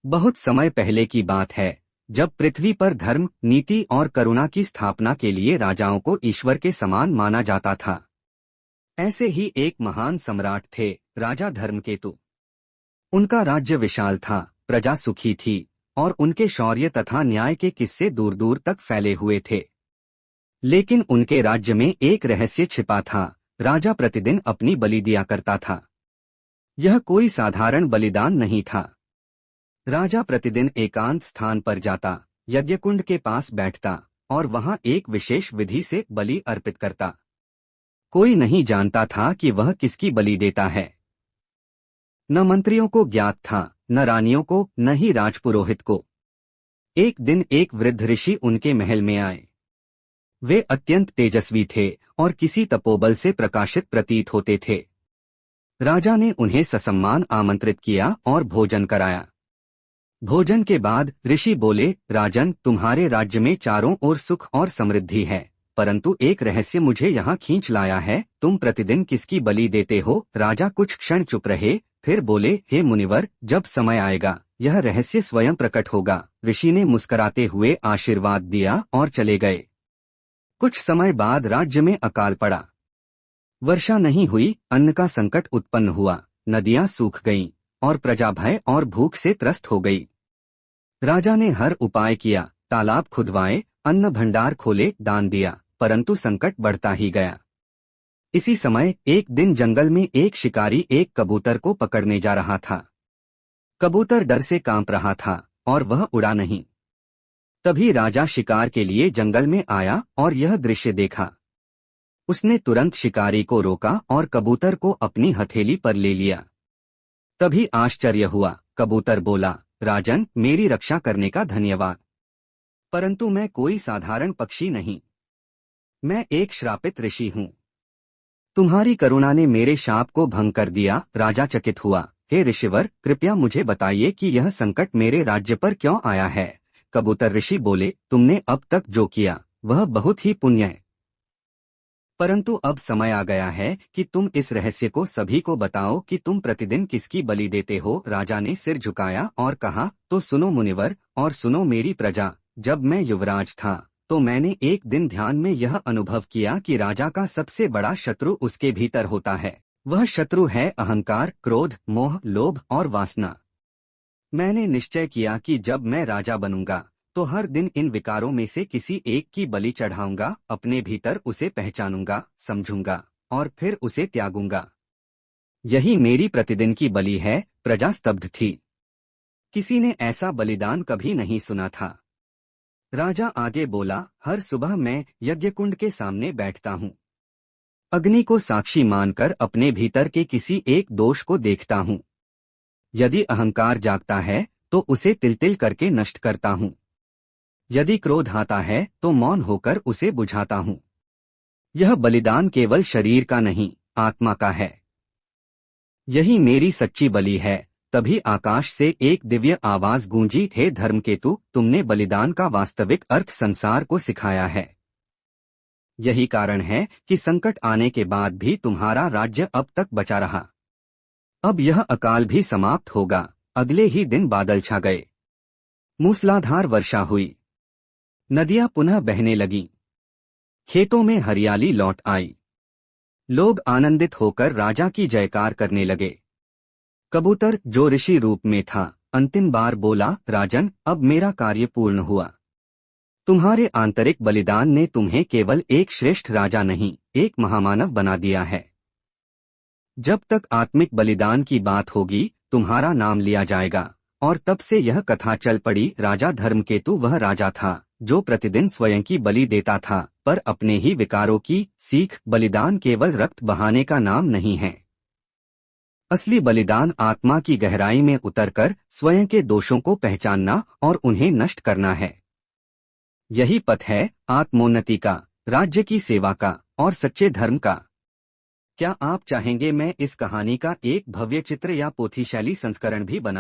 बहुत समय पहले की बात है, जब पृथ्वी पर धर्म, नीति और करुणा की स्थापना के लिए राजाओं को ईश्वर के समान माना जाता था। ऐसे ही एक महान सम्राट थे, राजा धर्मकेतु। उनका राज्य विशाल था, प्रजा सुखी थी और उनके शौर्य तथा न्याय के किस्से दूर दूर तक फैले हुए थे। लेकिन उनके राज्य में एक रहस्य छिपा था। राजा प्रतिदिन अपनी बलि दिया करता था। यह कोई साधारण बलिदान नहीं था। राजा प्रतिदिन एकांत स्थान पर जाता, यज्ञकुंड के पास बैठता और वहां एक विशेष विधि से बलि अर्पित करता। कोई नहीं जानता था कि वह किसकी बलि देता है। न मंत्रियों को ज्ञात था, न रानियों को, न ही राजपुरोहित को। एक दिन एक वृद्ध ऋषि उनके महल में आए। वे अत्यंत तेजस्वी थे और किसी तपोबल से प्रकाशित प्रतीत होते थे। राजा ने उन्हें ससम्मान आमंत्रित किया और भोजन कराया। भोजन के बाद ऋषि बोले, राजन, तुम्हारे राज्य में चारों ओर सुख और समृद्धि है, परंतु एक रहस्य मुझे यहाँ खींच लाया है। तुम प्रतिदिन किसकी बलि देते हो? राजा कुछ क्षण चुप रहे, फिर बोले, हे मुनिवर, जब समय आएगा यह रहस्य स्वयं प्रकट होगा। ऋषि ने मुस्कुराते हुए आशीर्वाद दिया और चले गए। कुछ समय बाद राज्य में अकाल पड़ा। वर्षा नहीं हुई, अन्न का संकट उत्पन्न हुआ, नदियां सूख गईं और प्रजा भय और भूख से त्रस्त हो गई। राजा ने हर उपाय किया, तालाब खुदवाए, अन्न भंडार खोले, दान दिया, परंतु संकट बढ़ता ही गया। इसी समय एक दिन जंगल में एक शिकारी एक कबूतर को पकड़ने जा रहा था। कबूतर डर से कांप रहा था और वह उड़ा नहीं। तभी राजा शिकार के लिए जंगल में आया और यह दृश्य देखा। उसने तुरंत शिकारी को रोका और कबूतर को अपनी हथेली पर ले लिया। तभी आश्चर्य हुआ। कबूतर बोला, राजन, मेरी रक्षा करने का धन्यवाद, परंतु मैं कोई साधारण पक्षी नहीं, मैं एक श्रापित ऋषि हूँ। तुम्हारी करुणा ने मेरे शाप को भंग कर दिया। राजा चकित हुआ। हे ऋषिवर, कृपया मुझे बताइए कि यह संकट मेरे राज्य पर क्यों आया है। कबूतर ऋषि बोले, तुमने अब तक जो किया वह बहुत ही पुण्य है, परंतु अब समय आ गया है कि तुम इस रहस्य को सभी को बताओ कि तुम प्रतिदिन किसकी बलि देते हो। राजा ने सिर झुकाया और कहा, तो सुनो मुनिवर और सुनो मेरी प्रजा। जब मैं युवराज था तो मैंने एक दिन ध्यान में यह अनुभव किया कि राजा का सबसे बड़ा शत्रु उसके भीतर होता है। वह शत्रु है अहंकार, क्रोध, मोह, लोभ और वासना। मैंने निश्चय किया कि जब मैं राजा बनूंगा तो हर दिन इन विकारों में से किसी एक की बलि चढ़ाऊंगा, अपने भीतर उसे पहचानूंगा, समझूंगा और फिर उसे त्यागूंगा। यही मेरी प्रतिदिन की बलि है। प्रजा स्तब्ध थी। किसी ने ऐसा बलिदान कभी नहीं सुना था। राजा आगे बोला, हर सुबह मैं यज्ञकुंड के सामने बैठता हूँ। अग्नि को साक्षी मानकर अपने भीतर के किसी एक दोष को देखता हूँ। यदि अहंकार जागता है तो उसे तिल तिल करके नष्ट करता हूँ। यदि क्रोध आता है तो मौन होकर उसे बुझाता हूँ। यह बलिदान केवल शरीर का नहीं, आत्मा का है। यही मेरी सच्ची बलि है। तभी आकाश से एक दिव्य आवाज गूंजी, हे धर्मकेतु, तुमने बलिदान का वास्तविक अर्थ संसार को सिखाया है। यही कारण है कि संकट आने के बाद भी तुम्हारा राज्य अब तक बचा रहा। अब यह अकाल भी समाप्त होगा। अगले ही दिन बादल छा गए। मूसलाधार वर्षा हुई। नदियां पुनः बहने लगीं। खेतों में हरियाली लौट आई। लोग आनंदित होकर राजा की जयकार करने लगे। कबूतर, जो ऋषि रूप में था, अंतिम बार बोला, राजन, अब मेरा कार्य पूर्ण हुआ। तुम्हारे आंतरिक बलिदान ने तुम्हें केवल एक श्रेष्ठ राजा नहीं, एक महामानव बना दिया है। जब तक आत्मिक बलिदान की बात होगी तुम्हारा नाम लिया जाएगा। और तब से यह कथा चल पड़ी। राजा धर्मकेतु वह राजा था जो प्रतिदिन स्वयं की बलि देता था, पर अपने ही विकारों की सीख। बलिदान केवल रक्त बहाने का नाम नहीं है। असली बलिदान आत्मा की गहराई में उतरकर स्वयं के दोषों को पहचानना और उन्हें नष्ट करना है। यही पथ है आत्मोन्नति का, राज्य की सेवा का और सच्चे धर्म का। क्या आप चाहेंगे मैं इस कहानी का एक भव्य चित्र या पोथी शैली संस्करण भी बनाऊं?